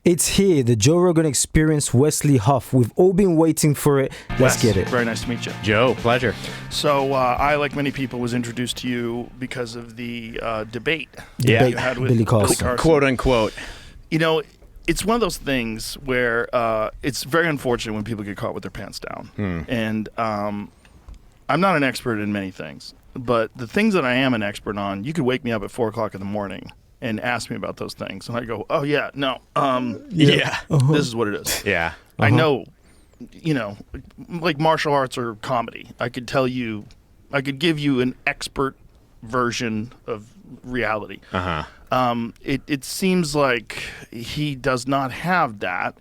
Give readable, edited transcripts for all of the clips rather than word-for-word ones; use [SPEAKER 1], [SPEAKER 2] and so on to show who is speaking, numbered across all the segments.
[SPEAKER 1] It's here, the Joe Rogan Experience, Wesley Huff. We've all been waiting for it. Let's get it.
[SPEAKER 2] Very nice to meet you.
[SPEAKER 3] Joe, pleasure.
[SPEAKER 2] So I, like many people, was introduced to you because of the debate you had with
[SPEAKER 1] Billy Carson.
[SPEAKER 3] Quote unquote.
[SPEAKER 2] You know, it's one of those things where it's very unfortunate when people get caught with their pants down. And I'm not an expert in many things, but the things that I am an expert on, you could wake me up at 4 o'clock in the morning and ask me about those things. And I go, oh, yeah, no, this is what it is.
[SPEAKER 3] Yeah.
[SPEAKER 2] I know, you know, like martial arts or comedy. I could tell you, I could give you an expert version of reality. It seems like he does not have that,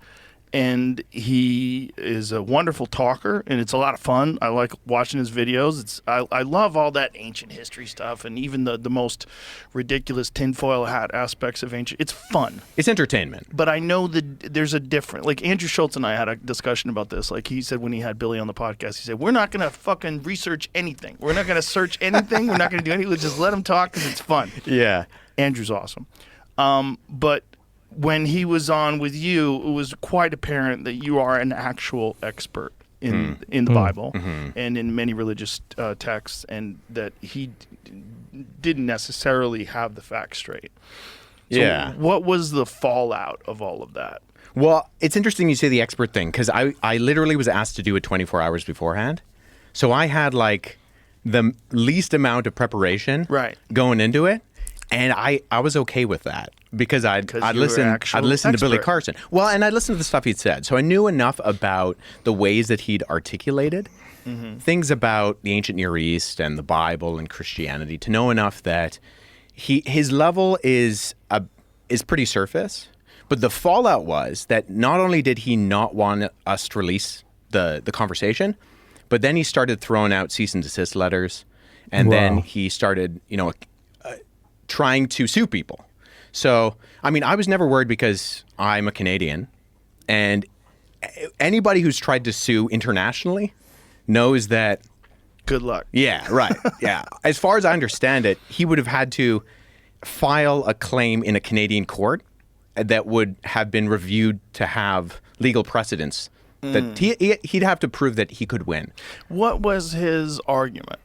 [SPEAKER 2] and he is a wonderful talker, and it's a lot of fun. I like watching his videos. I love all that ancient history stuff, and even the most ridiculous tinfoil hat aspects of ancient. It's fun.
[SPEAKER 3] It's entertainment.
[SPEAKER 2] But I know that there's a different, like Andrew Schultz and I had a discussion about this. Like he said when he had Billy on the podcast, he said, we're not going to fucking research anything. We're not going to search anything. We're not going to do anything. We'll just let him talk because it's fun.
[SPEAKER 3] Yeah.
[SPEAKER 2] Andrew's awesome. But when he was on with you, it was quite apparent that you are an actual expert in the Bible and in many religious texts, and that he didn't necessarily have the facts straight. So what was the fallout of all of that?
[SPEAKER 3] Well, it's interesting you say the expert thing, because I literally was asked to do it 24 hours beforehand. So I had like the least amount of preparation going into it. And I was okay with that because I'd listened to Billy Carson. Well, and I'd listened to the stuff he'd said. So I knew enough about the ways that he'd articulated things about the ancient Near East and the Bible and Christianity to know enough that his level is pretty surface. But the fallout was that not only did he not want us to release the conversation, but then he started throwing out cease and desist letters. And then he started, trying to sue people. So, I mean, I was never worried because I'm a Canadian, and anybody who's tried to sue internationally knows that...
[SPEAKER 2] Good luck.
[SPEAKER 3] Yeah, right. Yeah. As far as I understand it, he would have had to file a claim in a Canadian court that would have been reviewed to have legal precedence. That he'd have to prove that he could win.
[SPEAKER 2] What was his argument?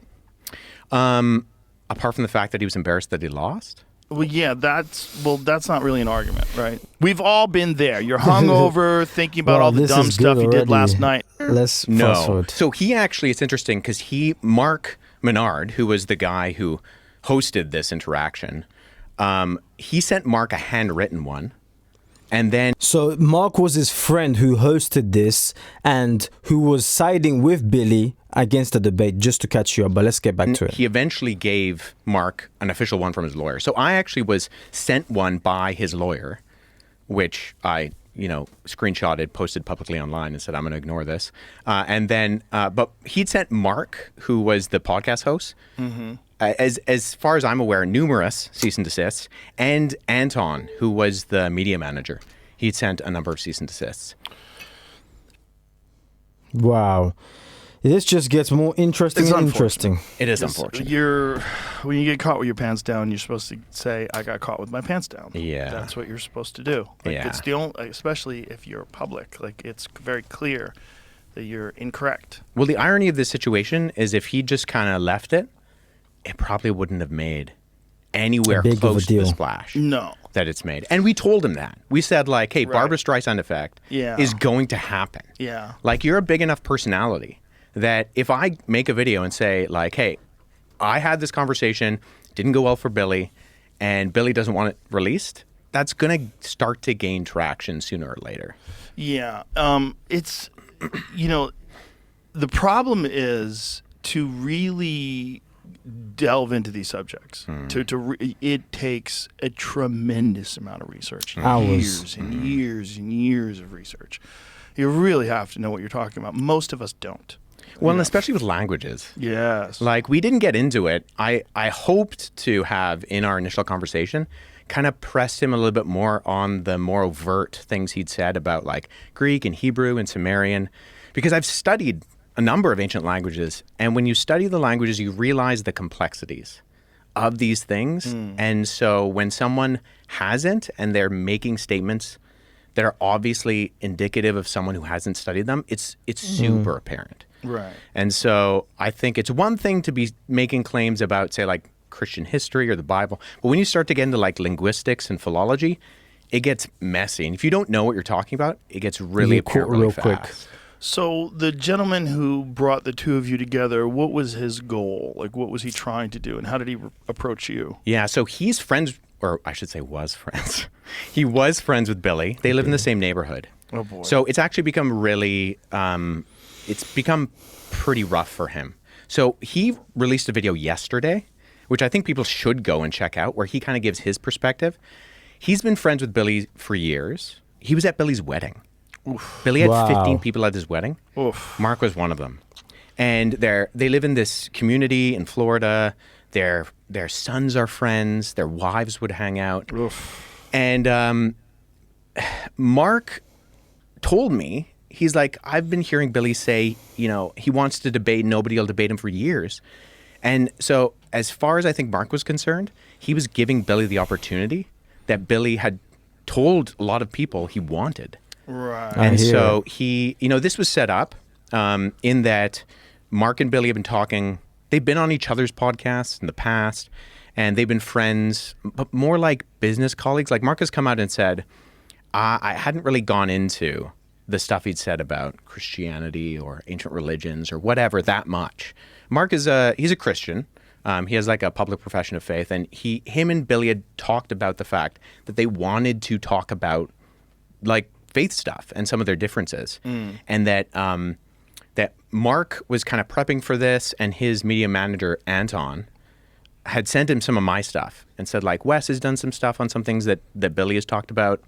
[SPEAKER 3] Apart from the fact that he was embarrassed that he lost?
[SPEAKER 2] Well, yeah, that's not really an argument, right? We've all been there. You're hungover, thinking about all the dumb stuff you did last night.
[SPEAKER 1] Let's fast forward.
[SPEAKER 3] So he actually, it's interesting because Mark Menard, who was the guy who hosted this interaction, he sent Mark a handwritten one. And then...
[SPEAKER 1] So Mark was his friend who hosted this and who was siding with Billy against the debate, just to catch you up, but let's get back to it.
[SPEAKER 3] He eventually gave Mark an official one from his lawyer. So I actually was sent one by his lawyer, which I, screenshotted, posted publicly online and said, I'm going to ignore this. And then, but he'd sent Mark, who was the podcast host, as far as I'm aware, numerous cease and desists, and Anton, who was the media manager. He'd sent a number of cease and desists.
[SPEAKER 1] Wow. This just gets more interesting and interesting.
[SPEAKER 3] It is unfortunate.
[SPEAKER 2] When you get caught with your pants down, you're supposed to say, I got caught with my pants down.
[SPEAKER 3] Yeah.
[SPEAKER 2] That's what you're supposed to do. It's the only, especially if you're public, it's very clear that you're incorrect.
[SPEAKER 3] Well, the irony of this situation is if he just kind of left it, it probably wouldn't have made anywhere close to the splash that it's made. And we told him that. We said, hey, Barbra Streisand effect is going to happen.
[SPEAKER 2] Yeah.
[SPEAKER 3] You're a big enough personality that if I make a video and say, hey, I had this conversation, didn't go well for Billy, and Billy doesn't want it released, that's going to start to gain traction sooner or later.
[SPEAKER 2] Yeah. It's, the problem is to really delve into these subjects. It takes a tremendous amount of research. Years and years and years of research. You really have to know what you're talking about. Most of us don't.
[SPEAKER 3] Well, and especially with languages.
[SPEAKER 2] Yes.
[SPEAKER 3] We didn't get into it. I hoped to have, in our initial conversation, kind of pressed him a little bit more on the more overt things he'd said about Greek and Hebrew and Sumerian, because I've studied a number of ancient languages, and when you study the languages, you realize the complexities of these things. And so when someone hasn't and they're making statements that are obviously indicative of someone who hasn't studied them, it's super apparent.
[SPEAKER 2] Right.
[SPEAKER 3] And so I think it's one thing to be making claims about, say, like Christian history or the Bible, but when you start to get into like linguistics and philology, it gets messy. And if you don't know what you're talking about, it gets really apparent really fast. Quick.
[SPEAKER 2] So the gentleman who brought the two of you together, what was his goal? Like, what was he trying to do, and how did he approach you?
[SPEAKER 3] Yeah, so he's friends, or I should say was friends. He was friends with Billy. They live in the same neighborhood.
[SPEAKER 2] Oh, boy.
[SPEAKER 3] So it's actually become really, it's become pretty rough for him. So he released a video yesterday, which I think people should go and check out, where he kind of gives his perspective. He's been friends with Billy for years. He was at Billy's wedding. Oof. Billy had 15 people at his wedding. Oof. Mark was one of them. And they live in this community in Florida. Their sons are friends. Their wives would hang out. Oof. And Mark told me, he's like, I've been hearing Billy say, you know, he wants to debate. Nobody will debate him for years. And so as far as I think Mark was concerned, he was giving Billy the opportunity that Billy had told a lot of people he wanted.
[SPEAKER 2] Right.
[SPEAKER 3] And so he, you know, this was set up in that Mark and Billy have been talking. They've been on each other's podcasts in the past, and they've been friends, but more like business colleagues. Like Mark has come out and said, I hadn't really gone into the stuff he'd said about Christianity or ancient religions or whatever that much. Mark is he's a Christian. He has like a public profession of faith, and him and Billy had talked about the fact that they wanted to talk about like faith stuff and some of their differences, and that that Mark was kind of prepping for this, and his media manager Anton had sent him some of my stuff and said like, Wes has done some stuff on some things that Billy has talked about,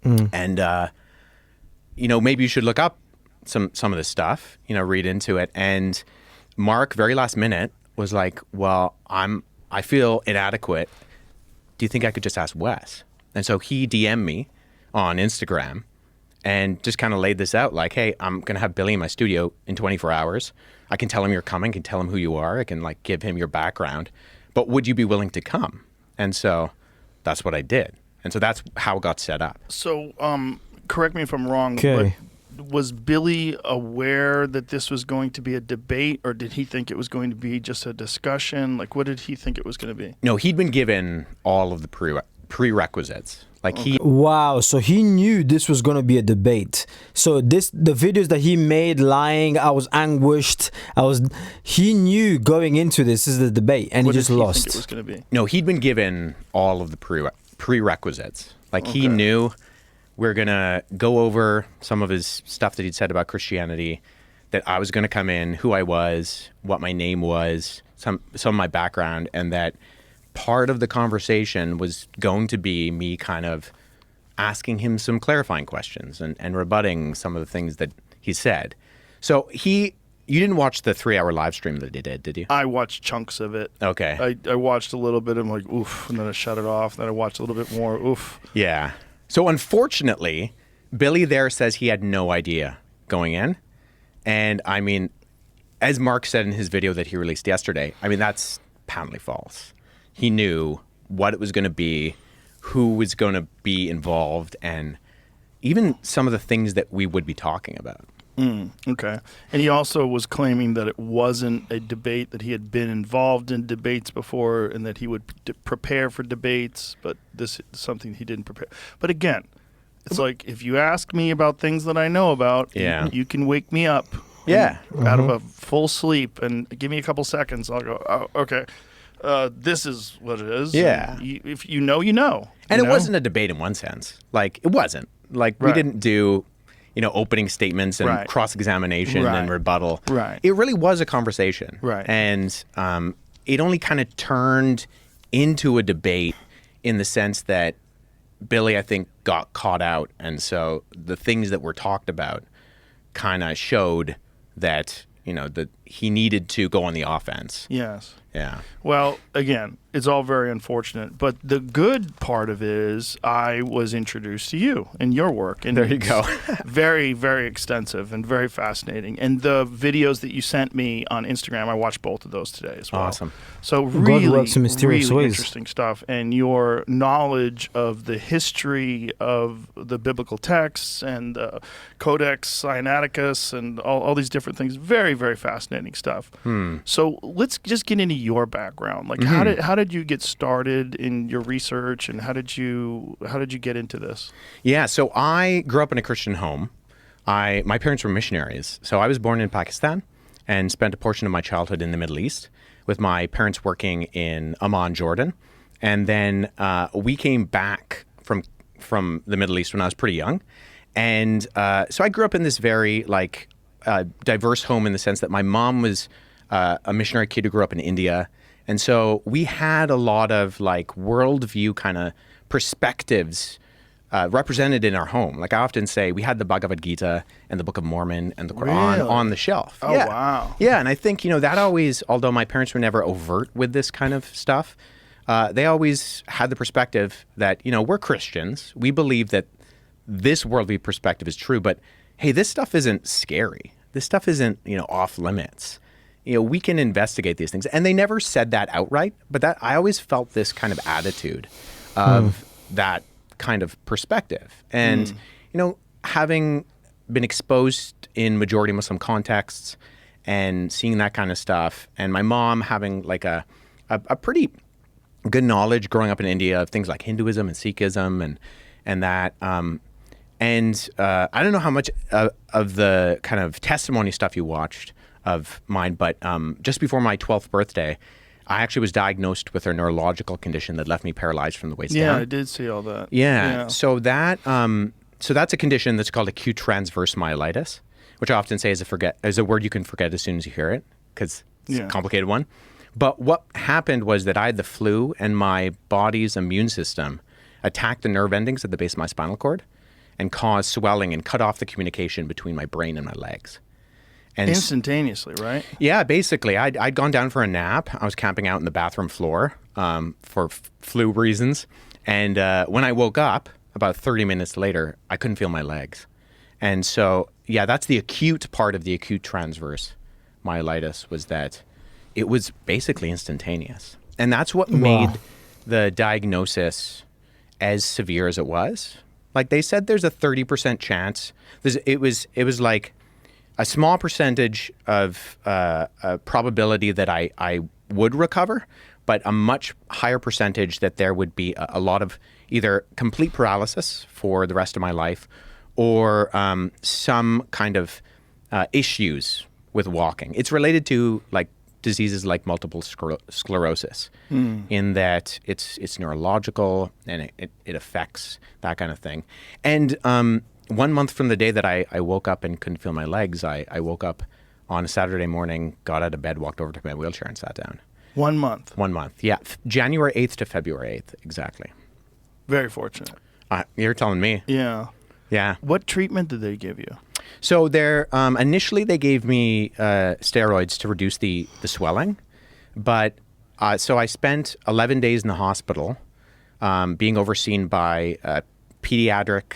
[SPEAKER 3] and you know, maybe you should look up some of this stuff, you know, read into it. And Mark, very last minute, was like, well, I feel inadequate. Do you think I could just ask Wes? And so he DM'd me on Instagram and just kind of laid this out like, hey, I'm going to have Billy in my studio in 24 hours. I can tell him you're coming, can tell him who you are. I can like give him your background, but would you be willing to come? And so that's what I did. And so that's how it got set up.
[SPEAKER 2] So, correct me if I'm wrong, but was Billy aware that this was going to be a debate, or did he think it was going to be just a discussion? Like, what did he think it was going to be?
[SPEAKER 3] No, he'd been given all of the prerequisites. Like
[SPEAKER 1] Wow, so he knew this was going to be a debate. So the videos that he made lying, I was anguished. He knew going into this is the debate, and he just lost.
[SPEAKER 2] What did he think it was going to be?
[SPEAKER 3] No, he'd been given all of the prerequisites. Like he knew we're going to go over some of his stuff that he'd said about Christianity, that I was going to come in, who I was, what my name was, some of my background, and that part of the conversation was going to be me kind of asking him some clarifying questions and rebutting some of the things that he said. So you didn't watch the 3-hour live stream that he did you?
[SPEAKER 2] I watched chunks of it.
[SPEAKER 3] Okay.
[SPEAKER 2] I watched a little bit, I'm like, oof, and then I shut it off, then I watched a little bit more, oof.
[SPEAKER 3] Yeah. So unfortunately, Billy there says he had no idea going in. And I mean, as Mark said in his video that he released yesterday, I mean, that's patently false. He knew what it was going to be, who was going to be involved, and even some of the things that we would be talking about.
[SPEAKER 2] Okay. And he also was claiming that it wasn't a debate, that he had been involved in debates before, and that he would prepare for debates, but this is something he didn't prepare. But again, it's like, if you ask me about things that I know about, you can wake me up out of a full sleep and give me a couple seconds. I'll go, oh, okay. This is what it is.
[SPEAKER 3] Yeah.
[SPEAKER 2] If you know, you know.
[SPEAKER 3] And it wasn't a debate in one sense. Like, it wasn't. Like, we didn't do, you know, opening statements and cross-examination and rebuttal.
[SPEAKER 2] Right.
[SPEAKER 3] It really was a conversation.
[SPEAKER 2] Right.
[SPEAKER 3] And it only kind of turned into a debate in the sense that Billy, I think, got caught out. And so the things that were talked about kind of showed that, you know, that he needed to go on the offense.
[SPEAKER 2] Yes.
[SPEAKER 3] Yeah.
[SPEAKER 2] Well, again, it's all very unfortunate, but the good part of it is I was introduced to you and your work. And
[SPEAKER 3] there you go.
[SPEAKER 2] Very, very extensive and very fascinating. And the videos that you sent me on Instagram, I watched both of those today as well.
[SPEAKER 3] Awesome.
[SPEAKER 2] So really,
[SPEAKER 1] God works in mysterious
[SPEAKER 2] really
[SPEAKER 1] ways.
[SPEAKER 2] interesting stuff. And your knowledge of the history of the biblical texts and Codex Sinaiticus and all these different things, very, very fascinating stuff. So let's just get into your background. Like, how did you get started in your research, and how did you get into this?
[SPEAKER 3] Yeah, so I grew up in a Christian home. My parents were missionaries. So I was born in Pakistan and spent a portion of my childhood in the Middle East with my parents working in Amman, Jordan. And then we came back from the Middle East when I was pretty young. And so I grew up in this very diverse home in the sense that my mom was a missionary kid who grew up in India. And so we had a lot of worldview kind of perspectives represented in our home. Like I often say, we had the Bhagavad Gita and the Book of Mormon and the Quran on the shelf.
[SPEAKER 2] Oh,
[SPEAKER 3] yeah.
[SPEAKER 2] wow.
[SPEAKER 3] Yeah, and I think, that always, although my parents were never overt with this kind of stuff, they always had the perspective that, we're Christians. We believe that this worldview perspective is true, but hey, this stuff isn't scary. This stuff isn't, off limits. We can investigate these things. And they never said that outright, but that I always felt this kind of attitude of that kind of perspective. And, having been exposed in majority Muslim contexts and seeing that kind of stuff, and my mom having a pretty good knowledge growing up in India of things like Hinduism and Sikhism and that. And I don't know how much of the kind of testimony stuff you watched of mine, but just before my 12th birthday, I actually was diagnosed with a neurological condition that left me paralyzed from the waist down.
[SPEAKER 2] Yeah, I did see all that.
[SPEAKER 3] Yeah. So that's a condition that's called acute transverse myelitis, which I often say is a word you can forget as soon as you hear it because it's a complicated one. But what happened was that I had the flu and my body's immune system attacked the nerve endings at the base of my spinal cord and caused swelling and cut off the communication between my brain and my legs. And
[SPEAKER 2] instantaneously, right?
[SPEAKER 3] Yeah, basically. I'd gone down for a nap. I was camping out in the bathroom floor for flu reasons. And when I woke up, about 30 minutes later, I couldn't feel my legs. And so, yeah, that's the acute part of the acute transverse myelitis, was that it was basically instantaneous. And that's what made the diagnosis as severe as it was. Like they said, there's a 30% chance. It was like a small percentage of a probability that I would recover, but a much higher percentage that there would be a lot of either complete paralysis for the rest of my life or some kind of issues with walking. It's related to diseases like multiple sclerosis in that it's neurological and it affects that kind of thing. And 1 month from the day that I woke up and couldn't feel my legs, I woke up on a Saturday morning, got out of bed, walked over to my wheelchair and sat down.
[SPEAKER 2] 1 month?
[SPEAKER 3] 1 month, yeah. January 8th to February 8th, exactly.
[SPEAKER 2] Very fortunate.
[SPEAKER 3] You're telling me.
[SPEAKER 2] Yeah.
[SPEAKER 3] Yeah.
[SPEAKER 2] What treatment did they give you?
[SPEAKER 3] So initially they gave me steroids to reduce the swelling, but so I spent 11 days in the hospital being overseen by pediatric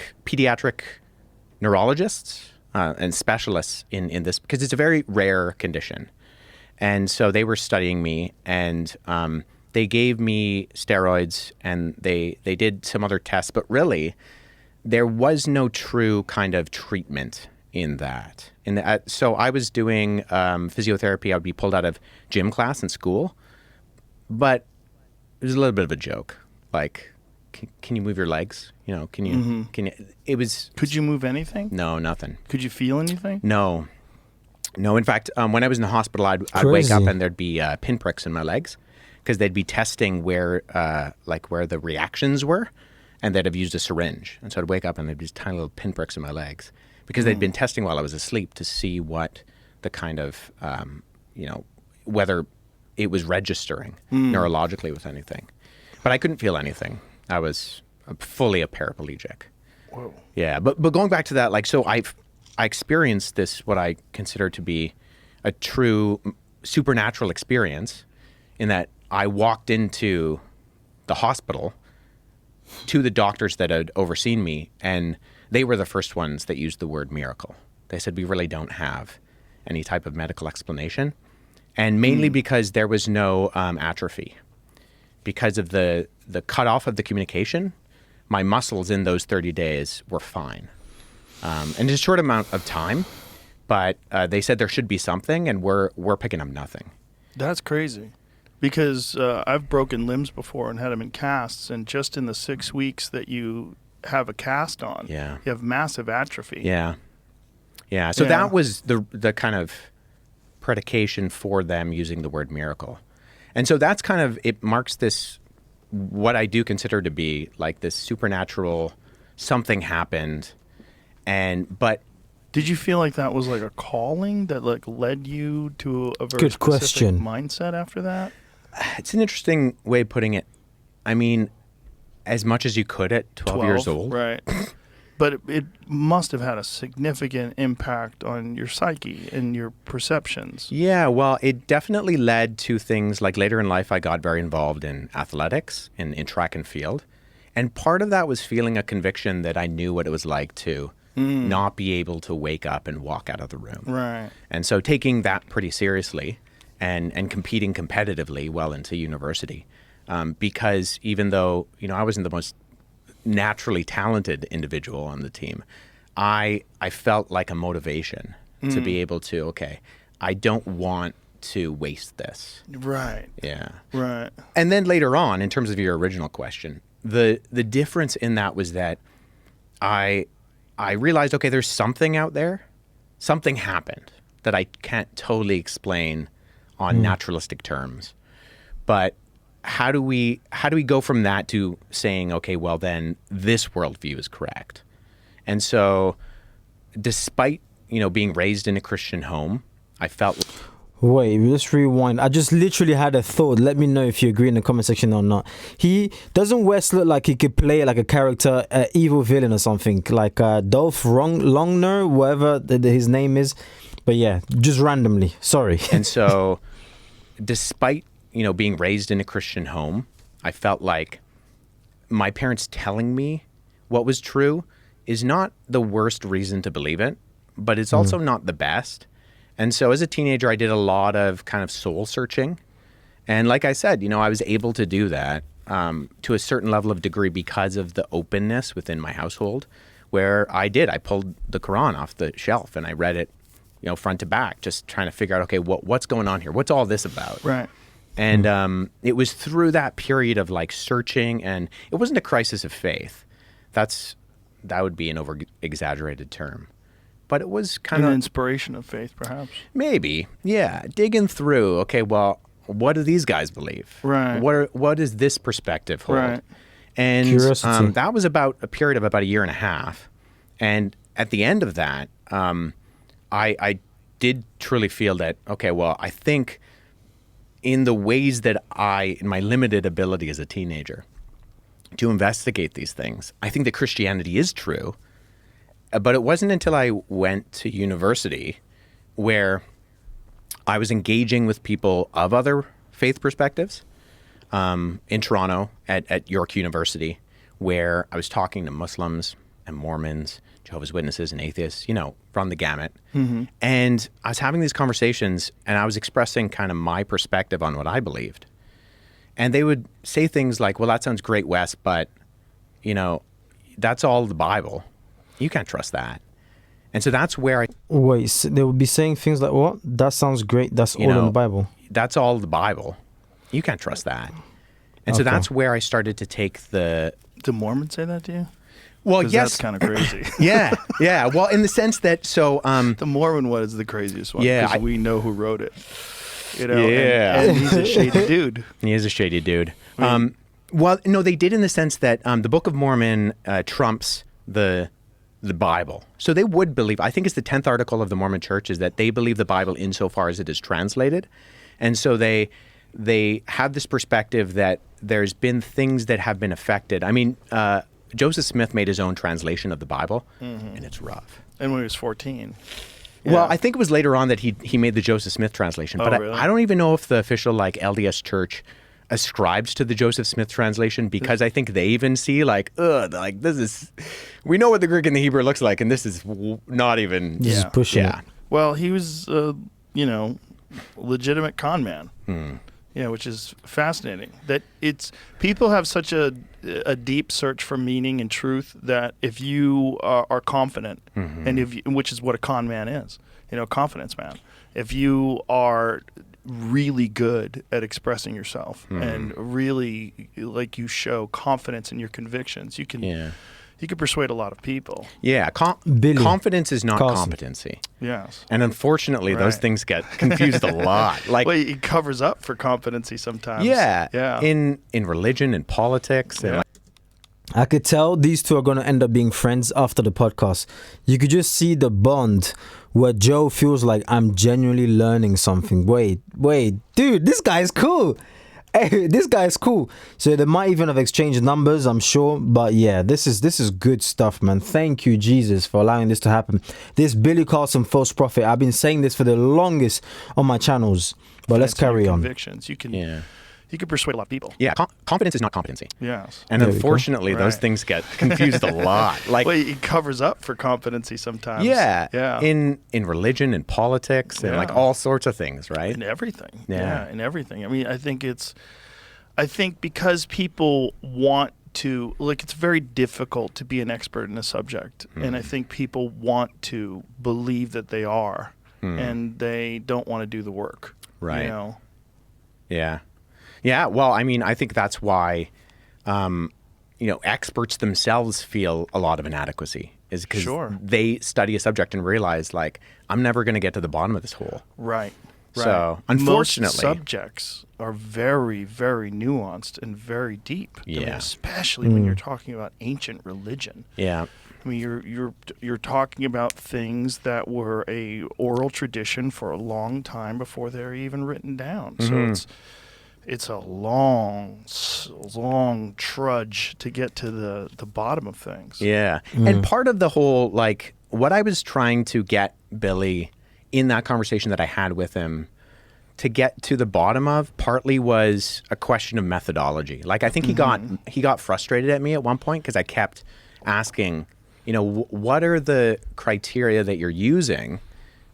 [SPEAKER 3] neurologists and specialists in this, because it's a very rare condition. And so they were studying me, and they gave me steroids, and they did some other tests, but really there was no true kind of treatment in that. So I was doing physiotherapy. I would be pulled out of gym class in school, but it was a little bit of a joke. Like, can you move your legs? Can you? It was.
[SPEAKER 2] Could you move anything?
[SPEAKER 3] No, nothing.
[SPEAKER 2] Could you feel anything?
[SPEAKER 3] No. In fact, when I was in the hospital, I'd wake up and there'd be pinpricks in my legs because they'd be testing where the reactions were, and they'd have used a syringe. And so I'd wake up and there'd be these tiny little pinpricks in my legs because they'd been testing while I was asleep to see what the kind of, whether it was registering neurologically with anything. But I couldn't feel anything. I was fully a paraplegic.
[SPEAKER 2] Whoa.
[SPEAKER 3] Yeah, but going back to that, so I experienced this, what I consider to be a true supernatural experience in that I walked into the hospital to the doctors that had overseen me, and they were the first ones that used the word miracle. They said, we really don't have any type of medical explanation. And mainly because there was no atrophy. Because of the cutoff of the communication, my muscles in those 30 days were fine. And it's a short amount of time, but they said there should be something, and we're picking up nothing.
[SPEAKER 2] That's crazy. Because I've broken limbs before and had them in casts, and just in the 6 weeks that you have a cast on, you have massive atrophy.
[SPEAKER 3] Yeah. So that was the kind of predication for them using the word miracle. And so that's kind of, it marks this, what I do consider to be like this supernatural, something happened. But
[SPEAKER 2] did you feel like that was like a calling that like led you to a very
[SPEAKER 1] Good
[SPEAKER 2] specific
[SPEAKER 1] question.
[SPEAKER 2] mindset after that?
[SPEAKER 3] It's an interesting way of putting it. I mean, as much as you could at 12 years old.
[SPEAKER 2] Right. But it must have had a significant impact on your psyche and your perceptions.
[SPEAKER 3] Yeah, well, it definitely led to things like later in life, I got very involved in athletics, in track and field. And part of that was feeling a conviction that I knew what it was like to not be able to wake up and walk out of the room.
[SPEAKER 2] Right.
[SPEAKER 3] And so taking that pretty seriously and competing competitively well into university. Because even though, I wasn't the most naturally talented individual on the team, I felt like a motivation to be able to, I don't want to waste this.
[SPEAKER 2] Right.
[SPEAKER 3] Yeah.
[SPEAKER 2] Right.
[SPEAKER 3] And then later on, in terms of your original question, the difference in that was that I realized, there's something out there, something happened that I can't totally explain on naturalistic terms. But how do we go from that to saying, well, then this worldview is correct? And so despite, being raised in a Christian home, I felt...
[SPEAKER 1] Wait, let's rewind. I just literally had a thought. Let me know if you agree in the comment section or not. Doesn't Wes look like he could play like a character, evil villain or something, like Dolph Lundgren, whatever his name is. But yeah, just randomly. Sorry.
[SPEAKER 3] And so despite, being raised in a Christian home, I felt like my parents telling me what was true is not the worst reason to believe it, but it's also not the best. And so as a teenager, I did a lot of kind of soul searching. And like I said, I was able to do that to a certain level of degree because of the openness within my household, where I pulled the Quran off the shelf and I read it, front to back, just trying to figure out, what's going on here? What's all this about?
[SPEAKER 2] Right.
[SPEAKER 3] And it was through that period of like searching, and it wasn't a crisis of faith. That would be an over-exaggerated term. But it was kind of...
[SPEAKER 2] an inspiration of faith, perhaps.
[SPEAKER 3] Maybe, yeah. Digging through, what do these guys believe?
[SPEAKER 2] Right.
[SPEAKER 3] What does this perspective hold?
[SPEAKER 2] Right.
[SPEAKER 3] And
[SPEAKER 1] Curiosity.
[SPEAKER 3] that was about a period of about a year and a half. And at the end of that, I did truly feel that, I think in the ways that in my limited ability as a teenager to investigate these things, I think that Christianity is true. But it wasn't until I went to university where I was engaging with people of other faith perspectives in Toronto at York University, where I was talking to Muslims and Mormons, Jehovah's Witnesses and atheists, from the gamut. And I was having these conversations and I was expressing kind of my perspective on what I believed. And they would say things like, well, that sounds great, Wes, but, that's all the Bible. You can't trust that. And so that's where
[SPEAKER 1] Wait, so they would be saying things like, what? That sounds great. That's all in the Bible.
[SPEAKER 3] That's all the Bible. You can't trust that. And so that's where I started to take the...
[SPEAKER 2] Do Mormons say that to you?
[SPEAKER 3] Well, yes.
[SPEAKER 2] That's kind of crazy.
[SPEAKER 3] Yeah. Well, in the sense that, the
[SPEAKER 2] Mormon one is the craziest one.
[SPEAKER 3] Yeah.
[SPEAKER 2] Because we know who wrote it.
[SPEAKER 3] Yeah.
[SPEAKER 2] And he's a shady dude.
[SPEAKER 3] He is a shady dude. Well, no, they did in the sense that the Book of Mormon trumps the Bible. So they would believe, I think it's the 10th article of the Mormon Church, is that they believe the Bible insofar as it is translated. And so they have this perspective that there's been things that have been affected. I mean, Joseph Smith made his own translation of the Bible, and it's rough.
[SPEAKER 2] And when he was 14.
[SPEAKER 3] Well, I think it was later on that he made the Joseph Smith translation, but
[SPEAKER 2] really?
[SPEAKER 3] I don't even know if the official like LDS Church ascribes to the Joseph Smith translation, because I think they even see like, like this is, we know what the Greek and the Hebrew looks like, and this is not even.
[SPEAKER 1] This is pushing it.
[SPEAKER 2] Well, he was, legitimate con man. Yeah, which is fascinating. That it's people have such a deep search for meaning and truth that if you are confident, and which is what a con man is, confidence man. If you are really good at expressing yourself and really like you show confidence in your convictions, you can persuade a lot of people.
[SPEAKER 3] Yeah, confidence is not competency.
[SPEAKER 2] Yes.
[SPEAKER 3] And unfortunately, those things get confused a lot. Like,
[SPEAKER 2] well, it covers up for competency sometimes.
[SPEAKER 3] Yeah. In religion and politics. And
[SPEAKER 1] I could tell these two are going to end up being friends after the podcast. You could just see the bond where Joe feels like I'm genuinely learning something. Wait, dude, this guy's cool. Hey, this guy's cool. So they might even have exchanged numbers, I'm sure. But yeah, this is good stuff, man. Thank you, Jesus, for allowing this to happen. This Billy Carlson false prophet. I've been saying this for the longest on my channels. But let's carry on.
[SPEAKER 2] Convictions. You can persuade a lot of people.
[SPEAKER 3] Yeah, confidence is not competency.
[SPEAKER 2] Yes.
[SPEAKER 3] And unfortunately, those things get confused a lot. Like,
[SPEAKER 2] well, it covers up for competency sometimes.
[SPEAKER 3] Yeah. In religion and politics and like all sorts of things, right?
[SPEAKER 2] In everything.
[SPEAKER 3] Yeah,
[SPEAKER 2] in everything. I mean, I think because people want to, like, it's very difficult to be an expert in a subject. And I think people want to believe that they are, and they don't want to do the work.
[SPEAKER 3] Right. Yeah. Yeah, well, I mean, I think that's why, experts themselves feel a lot of inadequacy, is because they study a subject and realize, like, I'm never going to get to the bottom of this hole.
[SPEAKER 2] Right.
[SPEAKER 3] So, unfortunately,
[SPEAKER 2] most subjects are very, very nuanced and very deep.
[SPEAKER 3] Yeah.
[SPEAKER 2] I mean, especially when you're talking about ancient religion.
[SPEAKER 3] Yeah.
[SPEAKER 2] I mean, you're talking about things that were a oral tradition for a long time before they're even written down. So it's a long trudge to get to the bottom of things.
[SPEAKER 3] Yeah. And part of the whole, like, what I was trying to get Billy in that conversation that I had with him to get to the bottom of, partly was a question of methodology. Like, I think he got frustrated at me at one point because I kept asking, what are the criteria that you're using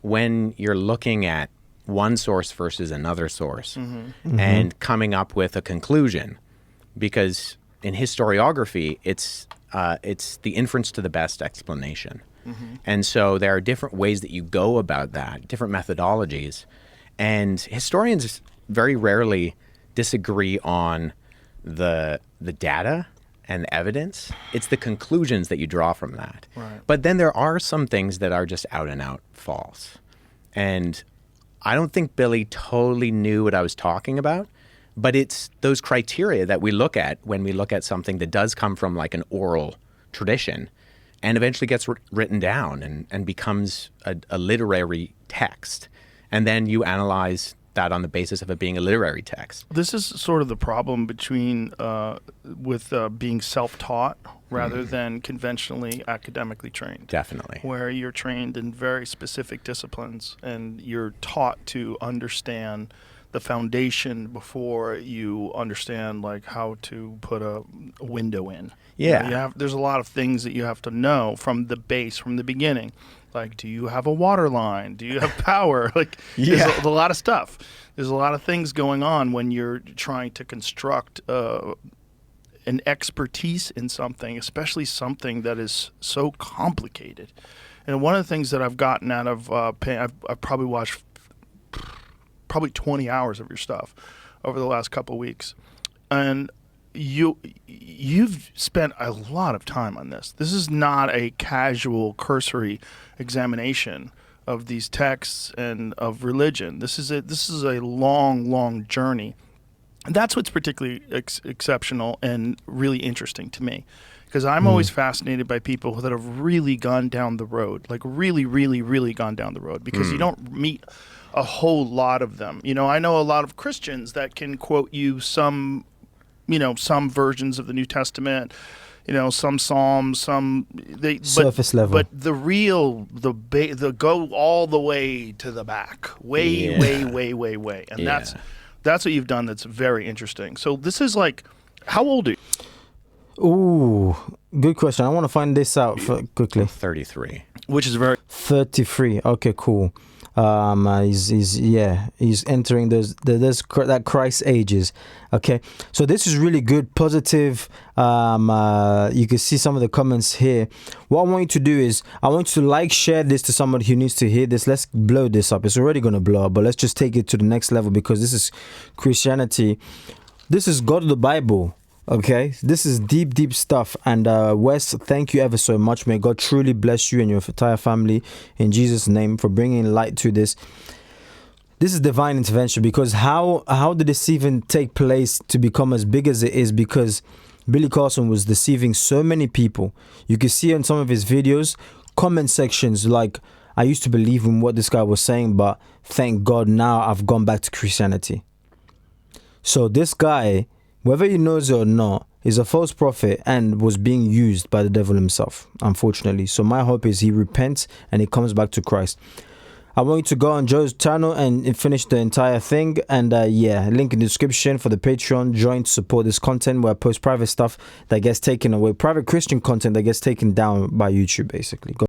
[SPEAKER 3] when you're looking at one source versus another source and coming up with a conclusion? Because in historiography, it's the inference to the best explanation. And so there are different ways that you go about that, different methodologies. And historians very rarely disagree on the data and the evidence. It's the conclusions that you draw from that.
[SPEAKER 2] Right.
[SPEAKER 3] But then there are some things that are just out and out false. And I don't think Billy totally knew what I was talking about, but it's those criteria that we look at when we look at something that does come from like an oral tradition and eventually gets written down and becomes a literary text. And then you analyze that on the basis of it being a literary text.
[SPEAKER 2] This is sort of the problem between with being self-taught rather than conventionally academically trained.
[SPEAKER 3] Definitely.
[SPEAKER 2] Where you're trained in very specific disciplines and you're taught to understand the foundation before you understand like how to put a window in.
[SPEAKER 3] Yeah.
[SPEAKER 2] There's a lot of things that you have to know from the base, from the beginning. Like, do you have a water line? Do you have power? Like, there's a lot of stuff. There's a lot of things going on when you're trying to construct an expertise in something, especially something that is so complicated. And one of the things that I've gotten out of I've probably watched probably 20 hours of your stuff over the last couple of weeks. And you've spent a lot of time on this. This is not a casual, cursory examination of these texts and of religion. This is a long journey, and that's what's particularly exceptional and really interesting to me, because I'm always fascinated by people that have really gone down the road, like really gone down the road, because you don't meet a whole lot of them. I know a lot of Christians that can quote you some versions of the New Testament, some psalms,
[SPEAKER 1] surface level.
[SPEAKER 2] But the real, the go all the way to the back, way, and that's what you've done. That's very interesting. So this is like, how old are you?
[SPEAKER 1] Ooh, good question. I want to find this out quickly.
[SPEAKER 3] 33.
[SPEAKER 2] Which is very
[SPEAKER 1] 33. Okay, cool. He's entering that Christ ages. Okay, so this is really good, positive. You can see some of the comments here. What I want you to do is I want you to share this to somebody who needs to hear this. Let's blow this up. It's already going to blow up, but let's just take it to the next level, because this is Christianity. This is God of the Bible. Okay, this is deep stuff. And Wes, thank you ever so much. May God truly bless you and your entire family in Jesus' name for bringing light to this. This is divine intervention, because how did this even take place to become as big as it is? Because Billy Carson was deceiving so many people. You can see in some of his videos, comment sections like, I used to believe in what this guy was saying, but thank God now I've gone back to Christianity. So this guy, whether he knows it or not, is a false prophet and was being used by the devil himself, unfortunately. So my hope is he repents and he comes back to Christ. I want you to go on Joe's channel and finish the entire thing. And link in the description for the Patreon. Join to support this content where I post private stuff that gets taken away. Private Christian content that gets taken down by YouTube, basically.